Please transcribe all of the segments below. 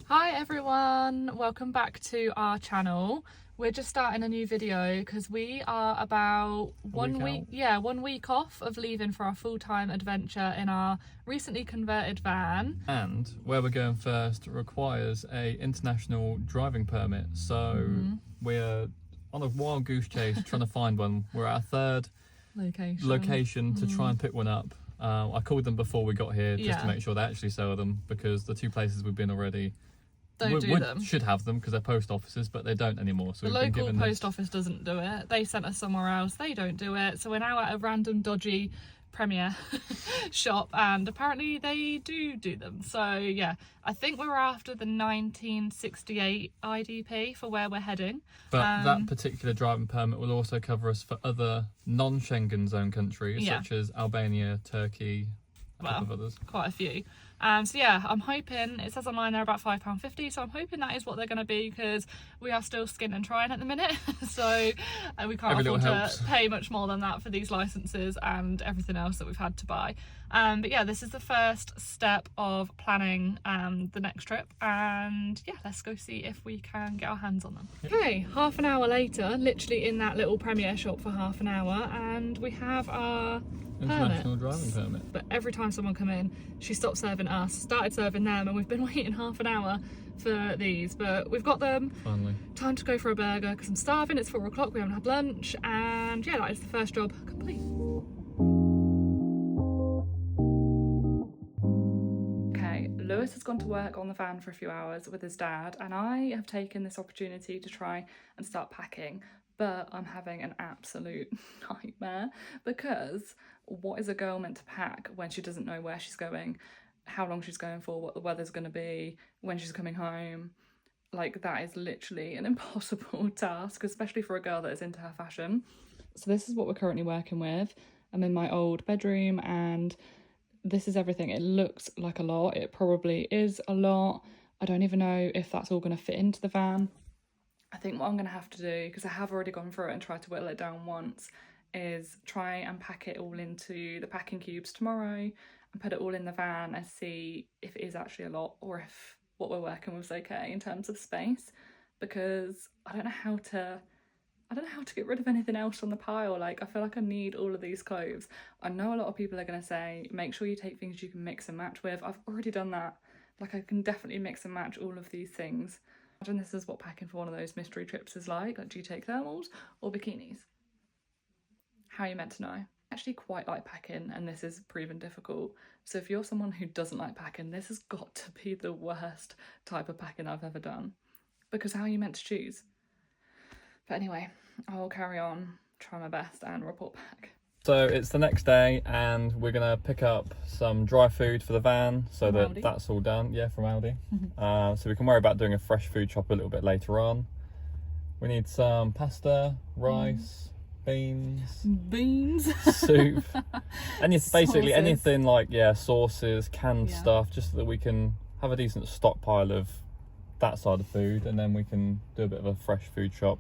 Hi everyone, welcome back to our channel. We're just starting a new video because we are about one week off of leaving for our full-time adventure in our recently converted van. And where we're going first requires a international driving permit, so we're on a wild goose chase trying to find one. We're at our third location to try and pick one up. I called them before we got here just to make sure they actually sell them, because the two places we've been already should have them because they're post offices, but they don't anymore. So the local post office doesn't do it. They sent us somewhere else. They don't do it. So we're now at a random dodgy Premier shop, and apparently they do them. So yeah, I think we're after the 1968 IDP for where we're heading. But that particular driving permit will also cover us for other non-Schengen zone countries, such as Albania, Turkey, a couple of others. Quite a few. So yeah, I'm hoping, it says online they're about £5.50, so I'm hoping that is what they're going to be, because we are still skin and trying at the minute. So we can't afford to pay much more than that for these licenses and everything else that we've had to buy. But yeah, this is the first step of planning the next trip, and yeah, let's go see if we can get our hands on them. Okay, half an hour later, literally in that little Premier shop for half an hour, and we have our international driving permit. But every time someone come in, she stopped serving us, started serving them, and we've been waiting half an hour for these, but we've got them. Finally. Time to go for a burger because I'm starving. It's 4 o'clock, we haven't had lunch, and yeah, that is the first job complete. Okay, Lewis has gone to work on the van for a few hours with his dad, and I have taken this opportunity to try and start packing. But I'm having an absolute nightmare, because what is a girl meant to pack when she doesn't know where she's going, how long she's going for, what the weather's going to be, when she's coming home? Like, that is literally an impossible task, especially for a girl that is into her fashion. So this is what we're currently working with. I'm in my old bedroom, and this is everything. It looks like a lot. It probably is a lot. I don't even know if that's all going to fit into the van. I think what I'm going to have to do, because I have already gone through it and tried to whittle it down once, is try and pack it all into the packing cubes tomorrow and put it all in the van and see if it is actually a lot, or if what we're working with is okay in terms of space, because I don't know how to get rid of anything else on the pile. Like, I feel like I need all of these clothes. I know a lot of people are going to say, make sure you take things you can mix and match with. I've already done that. Like, I can definitely mix and match all of these things. Imagine this is what packing for one of those mystery trips is like. Like, do you take thermals or bikinis? How are you meant to know? I actually quite like packing, and this is proven difficult. So if you're someone who doesn't like packing, this has got to be the worst type of packing I've ever done. Because how are you meant to choose? But anyway, I'll carry on, try my best, and report back. So it's the next day, and we're going to pick up some dry food for the van, so that that's all done. Yeah, from Aldi. So we can worry about doing a fresh food shop a little bit later on. We need some pasta, rice, beans, soup, and it's basically anything like, sauces, canned stuff, just so that we can have a decent stockpile of that side of food, and then we can do a bit of a fresh food shop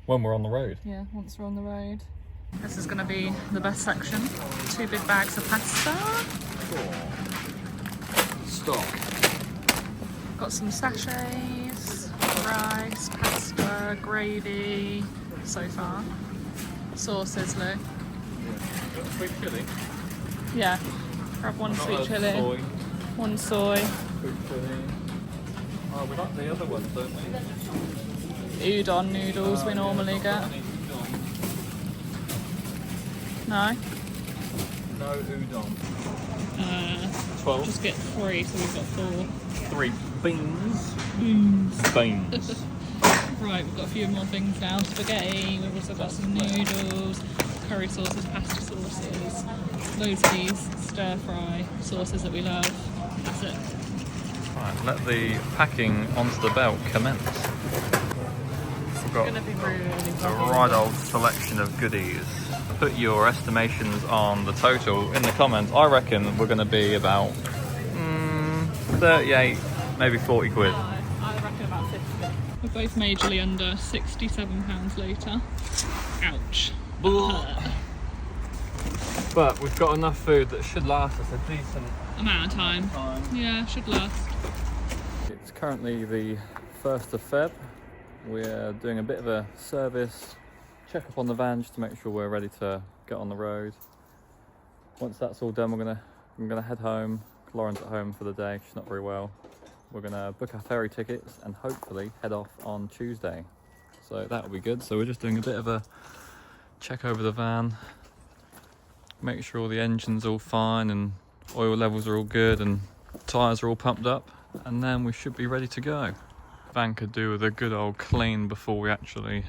when we're on the road. Yeah, once we're on the road. This is going to be the best section. 2 big bags of pasta. Stock. Got some sachets, rice, pasta, gravy, so far. Sauces, Lou. Got sweet chilli? Yeah. Grab one sweet chilli. Soy. One soy. Sweet chilli. Oh, we like the other ones, don't we? Udon noodles we normally get. No? No udon. 12. Just get 3, so we've got 4. 3 beans. Beans. Right, we've got a few more things now. Spaghetti, we've also got some noodles, curry sauces, pasta sauces, loads of these stir-fry sauces that we love. That's it. Right, let the packing onto the belt commence. We've got a right old selection of goodies. Put your estimations on the total in the comments. I reckon we're going to be about 38, maybe 40 quid. I reckon about 50. We're both majorly under £67 later. Ouch. But we've got enough food that should last us a decent amount of time. Yeah, should last. currently the 1st of Feb. We're doing a bit of a service check up on the van just to make sure we're ready to get on the road. Once that's all done, I'm gonna head home. Lauren's at home for the day, she's not very well. We're gonna book our ferry tickets and hopefully head off on Tuesday. So that'll be good. So we're just doing a bit of a check over the van, make sure all the engine's all fine and oil levels are all good and tyres are all pumped up, and then we should be ready to go. Van could do with a good old clean before we actually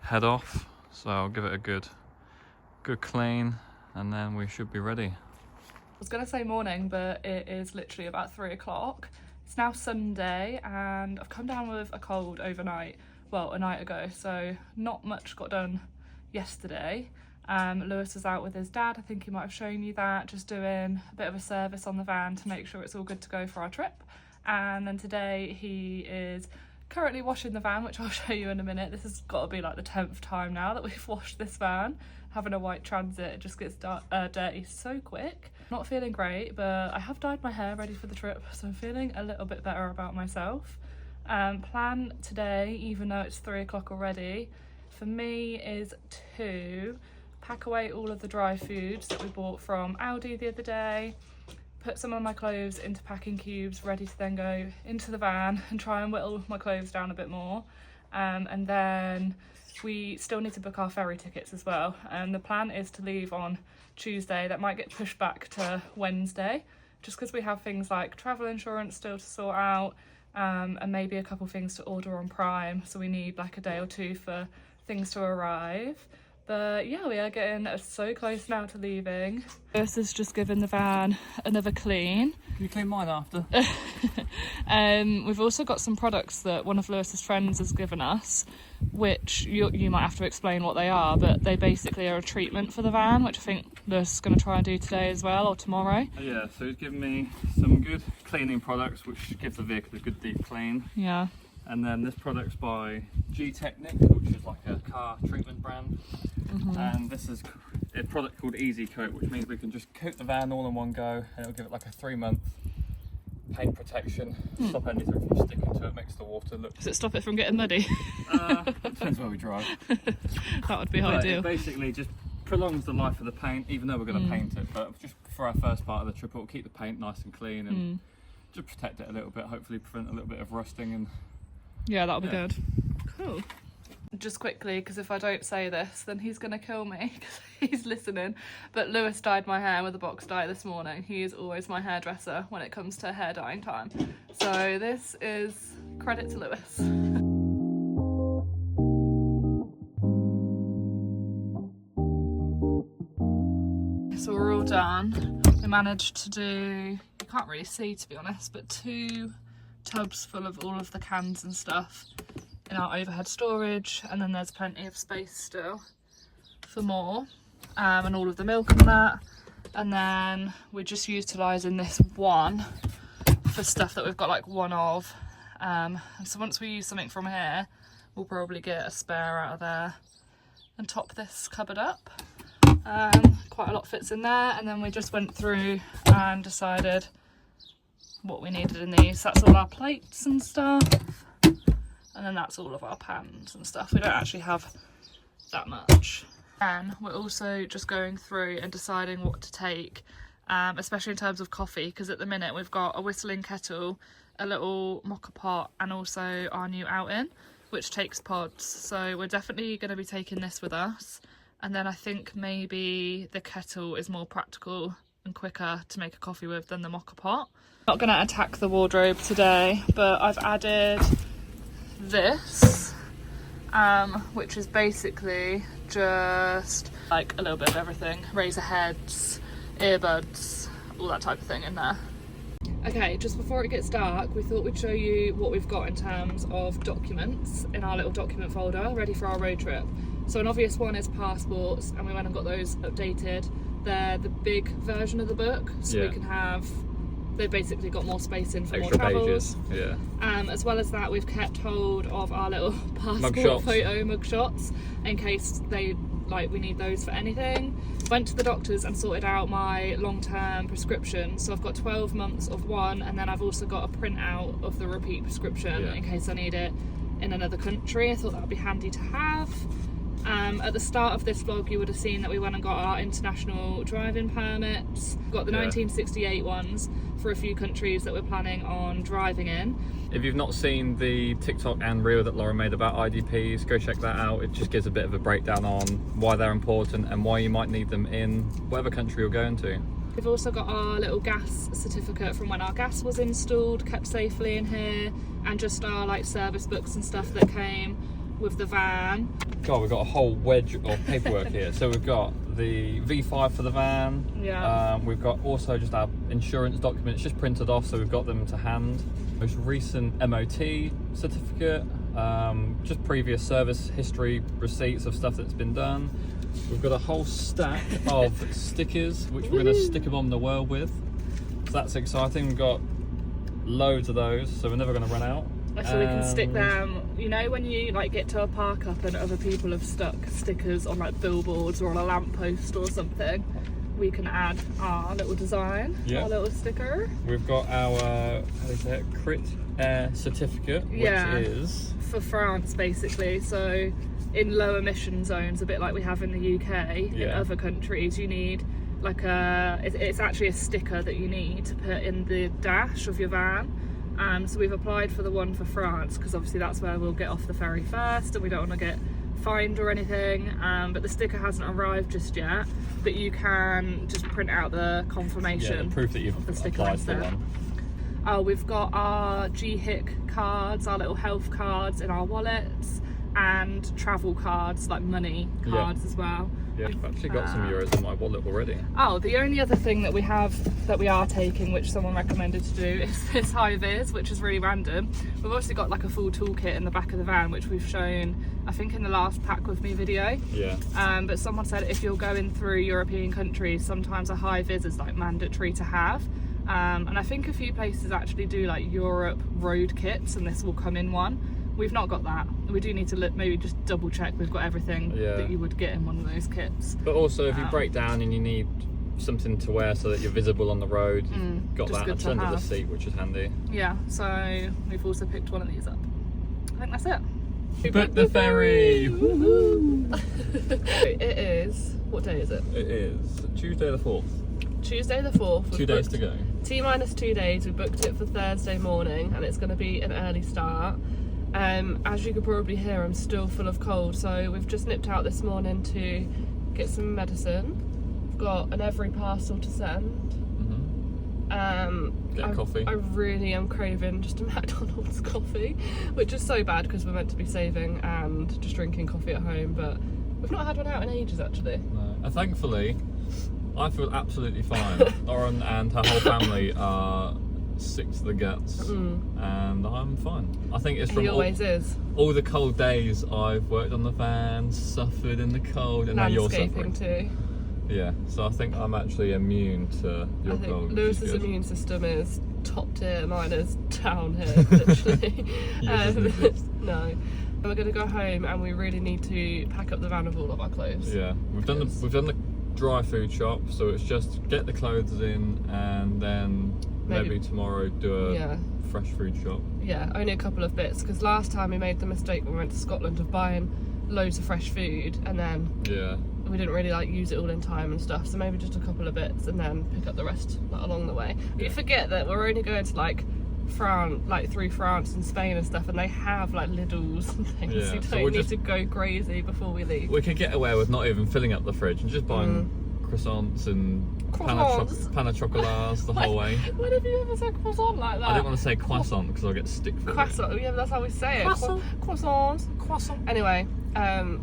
head off, so I'll give it a good clean and then we should be ready. I was gonna say morning, but it is literally about 3 o'clock. It's now Sunday and I've come down with a cold overnight, well, a night ago, so not much got done yesterday. Lewis was out with his dad, I think he might have shown you that, just doing a bit of a service on the van to make sure it's all good to go for our trip. And then today he is currently washing the van, which I'll show you in a minute. This has got to be like the 10th time now that we've washed this van. Having a white Transit, it just gets dirty so quick. Not feeling great, but I have dyed my hair ready for the trip, so I'm feeling a little bit better about myself. Plan today, even though it's 3 o'clock already, for me is to pack away all of the dry foods that we bought from Aldi the other day, put some of my clothes into packing cubes ready to then go into the van and try and whittle my clothes down a bit more. And then we still need to book our ferry tickets as well. And the plan is to leave on Tuesday. That might get pushed back to Wednesday, just because we have things like travel insurance still to sort out, and maybe a couple things to order on Prime, so we need like a day or two for things to arrive. But yeah, we are getting so close now to leaving. Lewis has just given the van another clean. Can you clean mine after? We've also got some products that one of Lewis's friends has given us, which you might have to explain what they are, but they basically are a treatment for the van, which I think Lewis is going to try and do today as well, or tomorrow. Yeah, so he's given me some good cleaning products which give the vehicle a good deep clean. Yeah. And then this product's by G-Technic, which is like a car treatment brand. And this is a product called Easy Coat, which means we can just coat the van all in one go, and it'll give it like a 3-month paint protection, stop anything from sticking to it, makes the water look... Does it stop it from getting muddy? Depends where we drive. That would be ideal. It basically just prolongs the life of the paint, even though we're going to paint it, but just for our first part of the trip, it'll keep the paint nice and clean and just protect it a little bit, hopefully prevent a little bit of rusting. And yeah, that'll be good. Cool. Just quickly, because if I don't say this, then he's going to kill me because he's listening. But Lewis dyed my hair with a box dye this morning. He is always my hairdresser when it comes to hair dyeing time. So this is credit to Lewis. So we're all done. We managed to do, you can't really see to be honest, but 2 tubs full of all of the cans and stuff in our overhead storage, and then there's plenty of space still for more, and all of the milk and that. And then we're just utilising this one for stuff that we've got like one of, and so once we use something from here, we'll probably get a spare out of there and top this cupboard up. Quite a lot fits in there, and then we just went through and decided what we needed in these. That's all our plates and stuff, and then that's all of our pans and stuff. We don't actually have that much. And we're also just going through and deciding what to take, especially in terms of coffee, because at the minute we've got a whistling kettle, a little mocha pot, and also our new out-in, which takes pods. So we're definitely going to be taking this with us, and then I think maybe the kettle is more practical and quicker to make a coffee with than the mocha pot. Not going to attack the wardrobe today, but I've added this, which is basically just like a little bit of everything. Razor heads, earbuds, all that type of thing in there. Okay, just before it gets dark, we thought we'd show you what we've got in terms of documents in our little document folder ready for our road trip. So an obvious one is passports, and we went and got those updated. They're the big version of the book, so we can have, they've basically got more space in for extra more travels. Pages. Yeah. As well as that, we've kept hold of our little passport mugshots. photo mugshots in case they like we need those for anything. Went to the doctors and sorted out my long-term prescription, so I've got 12 months of one, and then I've also got a printout of the repeat prescription in case I need it in another country. I thought that would be handy to have. At the start of this vlog you would have seen that we went and got our international driving permits. Got the 1968 ones for a few countries that we're planning on driving in. If you've not seen the TikTok and reel that Lauren made about IDPs, go check that out. It just gives a bit of a breakdown on why they're important and why you might need them in whatever country you're going to. We've also got our little gas certificate from when our gas was installed, kept safely in here, and just our like service books and stuff that came with the van. God, we've got a whole wedge of paperwork here. So we've got the V5 for the van. We've got also just our insurance documents just printed off, so we've got them to hand. Most recent MOT certificate, just previous service history receipts of stuff that's been done. We've got a whole stack of stickers which we're going to sticker bomb the world with. So that's exciting. We've got loads of those, so we're never going to run out. So we can stick them, you know, when you like get to a park up and other people have stuck stickers on like billboards or on a lamppost or something, we can add our little design, our little sticker. We've got our Crit Air certificate, which is for France basically. So in low emission zones, a bit like we have in the UK, in other countries, you need like it's actually a sticker that you need to put in the dash of your van. So we've applied for the one for France because obviously that's where we'll get off the ferry first and we don't want to get fined or anything, but the sticker hasn't arrived just yet, but you can just print out the confirmation, the proof that you've the sticker applied for one. We've got our GHIC cards, our little health cards in our wallets, and travel cards, like money cards as well. Yeah, I've actually got some euros in my wallet already. Oh, the only other thing that we are taking, which someone recommended to do, is this high vis, which is really random. We've obviously got like a full toolkit in the back of the van, which we've shown, I think, in the last Pack With Me video. But someone said if you're going through European countries, sometimes a high vis is like mandatory to have. And I think a few places actually do like Europe road kits, and this will come in one. We've not got that. We do need to maybe just double check we've got everything that you would get in one of those kits. But also if you break down and you need something to wear so that you're visible on the road, you've got that at the end of the seat, which is handy. Yeah, so we've also picked one of these up. I think that's it. We booked the ferry! It is, what day is it? It is Tuesday the 4th. Tuesday the 4th. 2 days to go. T-minus 2 days. We booked it for Thursday morning and it's going to be an early start. As you could probably hear, I'm still full of cold, so we've just nipped out this morning to get some medicine. We've got an every parcel to send. Get coffee. I really am craving just a McDonald's coffee, which is so bad because we're meant to be saving and just drinking coffee at home, but we've not had one out in ages actually. No. And thankfully, I feel absolutely fine. Lauren and her whole family are sick to the guts, and I'm fine. I think it's from all the cold days I've worked on the van, suffered in the cold, and now you're suffering too. Yeah, so I think I'm actually immune to your cold. Lewis's immune system is top tier, mine is down here, literally. No. We're going to go home and we really need to pack up the van with all of our clothes. Yeah, we've done the dry food shop, so it's just get the clothes in and then maybe tomorrow do a fresh food shop. Yeah, only a couple of bits, because last time we made the mistake when we went to Scotland of buying loads of fresh food and then we didn't really like use it all in time and stuff, so maybe just a couple of bits and then pick up the rest along the way. You forget that we're only going to like France, like through France and Spain and stuff, and they have like Lidls and things. You don't need to go crazy before we leave. We could get away with not even filling up the fridge and just buying croissants and pain chocolats the whole way. When have you ever said croissant like that? I didn't want to say croissant because I'll get stick for croissant. Yeah, that's how we say it. Croissant. Anyway,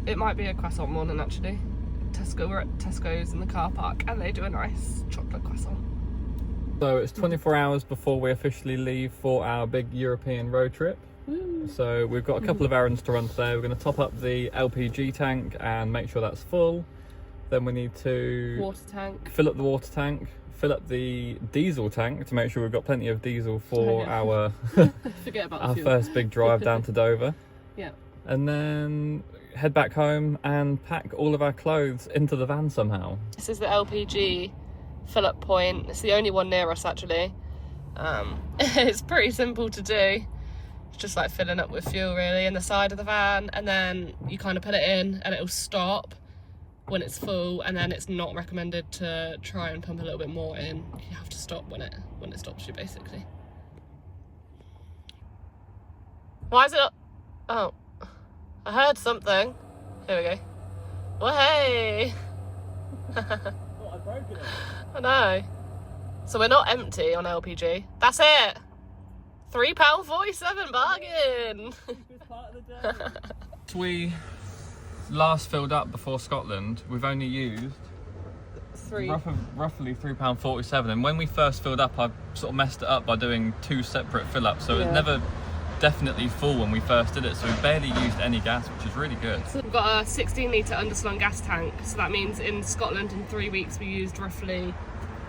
it might be a croissant morning actually. We're at Tesco's in the car park and they do a nice chocolate croissant. So it's 24 hours before we officially leave for our big European road trip. So we've got a couple of errands to run today. We're going to top up the LPG tank and make sure that's full. Then we need to fill up the water tank, fill up the diesel tank to make sure we've got plenty of diesel for our Forget about our first big drive down to Dover. and then head back home and pack all of our clothes into the van somehow. This is the LPG fill-up point. It's the only one near us, actually. It's pretty simple to do. It's just like filling up with fuel, really, in the side of the van, and then you kind of put it in and it'll stop when it's full, and then it's not recommended to try and pump a little bit more in. You have to stop when it stops you, basically. Why is it up? Oh, I heard something. Here we go. Well, hey. Oh, I broke it. I know. So we're not empty on LPG. That's it. £3.47 bargain. We last filled up before Scotland, we've only used roughly £3.47, and when we first filled up I sort of messed it up by doing 2 separate fill-ups, so it was never definitely full when we first did it, so we barely used any gas, which is really good. So we've got a 16 litre underslung gas tank, so that means in Scotland in 3 weeks we used roughly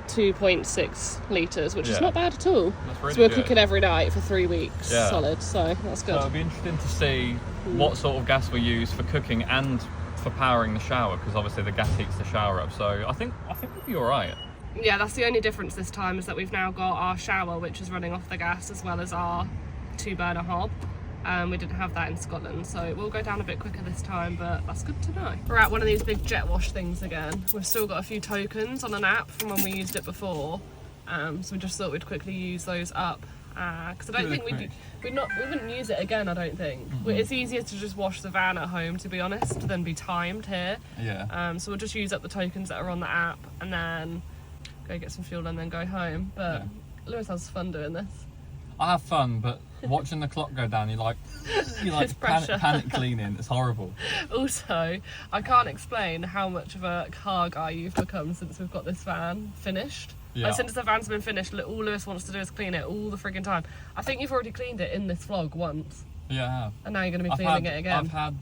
2.6 litres, which is not bad at all. That's really so we're good. cooking every night for 3 weeks solid, so that's good. So it'll be interesting to see what sort of gas we use for cooking and for powering the shower, because obviously the gas heats the shower up, so I think we'll be alright. Yeah, that's the only difference this time, is that we've now got our shower which is running off the gas, as well as our 2-burner hob. We didn't have that in Scotland, so it will go down a bit quicker this time, but that's good to know. We're at one of these big jet wash things again. We've still got a few tokens on an app from when we used it before, so we just thought we'd quickly use those up, because I don't think we wouldn't use it again, I don't think. It's easier to just wash the van at home, to be honest, than be timed here. Yeah. So we'll just use up the tokens that are on the app and then go get some fuel and then go home. But Lewis has fun doing this. I have fun, but watching the clock go down, you're like panic cleaning. It's horrible. Also, I can't explain how much of a car guy you've become since we've got this van finished. Yeah. Like, since the van's been finished, all Lewis wants to do is clean it all the frigging time. I think you've already cleaned it in this vlog once. Yeah, I have. And now you're going to be cleaning it again. I've had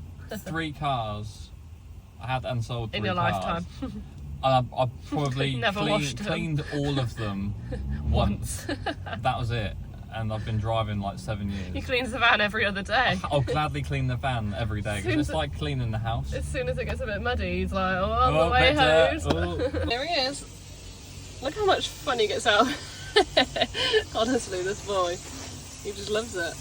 3 cars. I had and sold 3 in your cars. lifetime. I've probably Never washed them. cleaned all of them once. That was it. And I've been driving like 7 years. He cleans the van every other day. I'll gladly clean the van every day, because it's like cleaning the house. As soon as it gets a bit muddy, he's like, oh, I'm the way hose. There he is. Look how much fun he gets out. Honestly, this boy, he just loves it.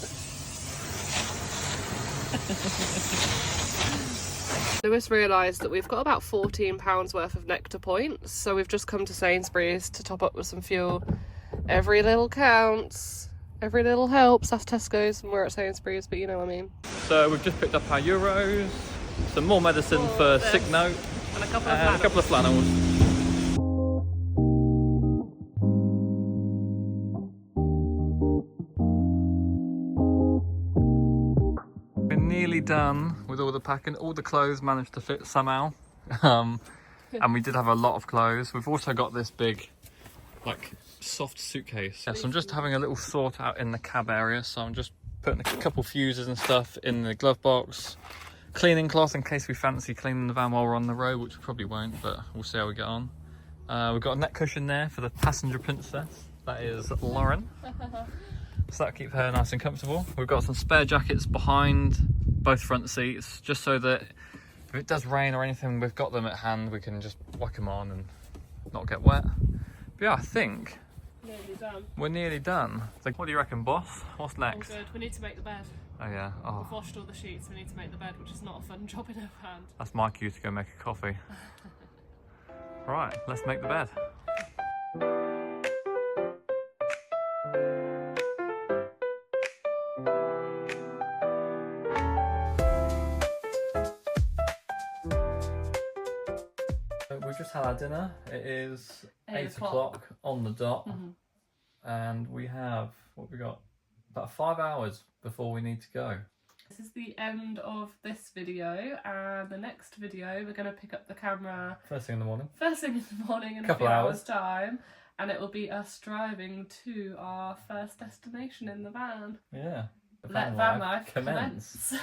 Lewis realised that we've got about £14 worth of nectar points, so we've just come to Sainsbury's to top up with some fuel. Every little counts. Every little helps. That's Tesco's and we're at Sainsbury's, but you know what I mean. So we've just picked up our euros, some more medicine for sick note, and a a couple of flannels. We're nearly done with all the packing. All the clothes managed to fit somehow, and we did have a lot of clothes. We've also got this big, like, soft suitcase. Yes, I'm just having a little sort out in the cab area, so I'm just putting a couple fuses and stuff in the glove box. Cleaning cloth in case we fancy cleaning the van while we're on the road, which we probably won't, but we'll see how we get on. We've got a neck cushion there for the passenger princess. That is Lauren. So that'll keep her nice and comfortable. We've got some spare jackets behind both front seats, just so that if it does rain or anything, we've got them at hand. We can just whack them on and not get wet. But yeah, I think we're nearly done. So what do you reckon, boss? What's next? All good. We need to make the bed. Oh yeah. Oh. We've washed all the sheets. We need to make the bed, which is not a fun job in her hand. That's my cue to go make a coffee. Right, let's make the bed. We've just had our dinner. It is 8 o'clock on the dot, and we have, what have we got? About 5 hours before we need to go. This is the end of this video, and the next video we're going to pick up the camera First thing in the morning. In a few hours time, and it will be us driving to our first destination in the van. Yeah. Let van life commence.